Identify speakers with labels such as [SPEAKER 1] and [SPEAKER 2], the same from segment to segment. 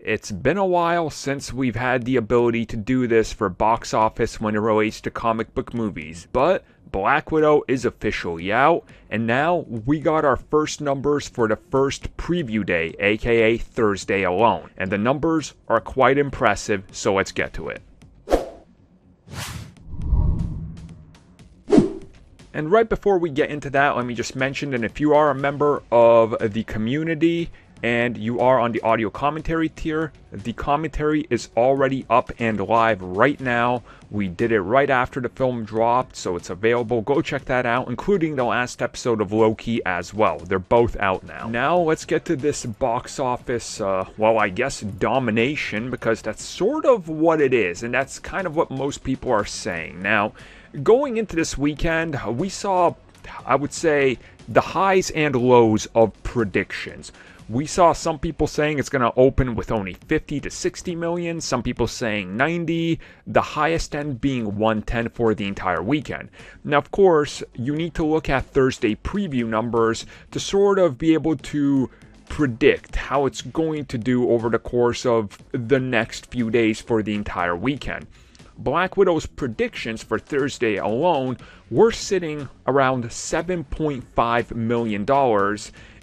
[SPEAKER 1] It's been a while since we've had the ability to do this for box office when it relates to comic book movies, but Black Widow is officially out, and now we got our first numbers for the first preview day, aka Thursday alone, and the numbers are quite impressive, so let's get to it. And right before we get into that, let me just mention that if you are a member of the community and you are on the audio commentary tier, the commentary is already up and live right now. We did it right after the film dropped, so it's available. Go check that out, including the last episode of Loki as well. They're both out now. Now let's get to this box office, well, I guess domination, because that's sort of what it is, and that's kind of what most people are saying. Now, going into this weekend, we saw, I would say, the highs and lows of predictions. We saw some people saying it's going to open with only 50 to 60 million, some people saying 90, the highest end being 110 for the entire weekend. Now, of course, you need to look at Thursday preview numbers to sort of be able to predict how it's going to do over the course of the next few days for the entire weekend. Black Widow's predictions for Thursday alone were sitting around $7.5 million,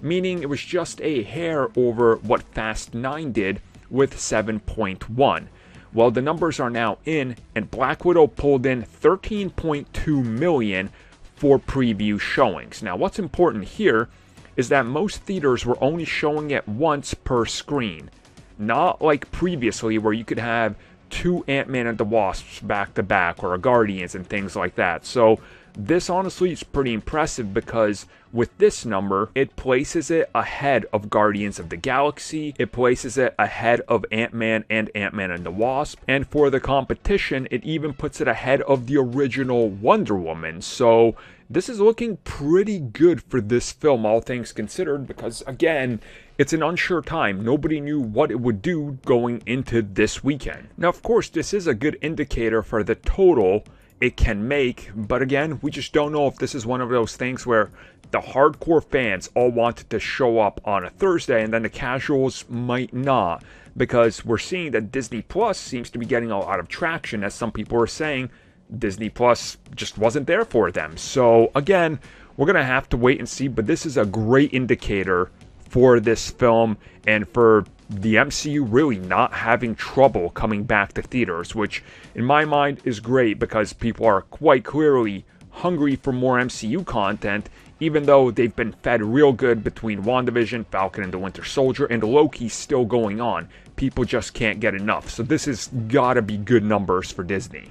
[SPEAKER 1] meaning it was just a hair over what Fast 9 did with 7.1. Well, the numbers are now in, and Black Widow pulled in $13.2 million for preview showings. Now, what's important here is that most theaters were only showing it once per screen, not like previously where you could have two Ant-Man and the Wasps back-to-back, or a Guardians and things like that. So this honestly is pretty impressive, because with this number, it places it ahead of Guardians of the Galaxy, it places it ahead of Ant-Man and the Wasp, and for the competition, it even puts it ahead of the original Wonder Woman. So this is looking pretty good for this film, all things considered, because again, it's an unsure time. Nobody knew what it would do going into this weekend. Now, of course, this is a good indicator for the total it can make, but again, we just don't know if this is one of those things where the hardcore fans all wanted to show up on a Thursday and then the casuals might not, because we're seeing that Disney Plus seems to be getting a lot of traction, as some people are saying Disney Plus just wasn't there for them. So again, we're gonna have to wait and see, but this is a great indicator for this film and for the MCU really not having trouble coming back to theaters, which in my mind is great, because people are quite clearly hungry for more MCU content, even though they've been fed real good between WandaVision, Falcon and the Winter Soldier, and Loki still going on. People just can't get enough. So this has gotta be good numbers for Disney.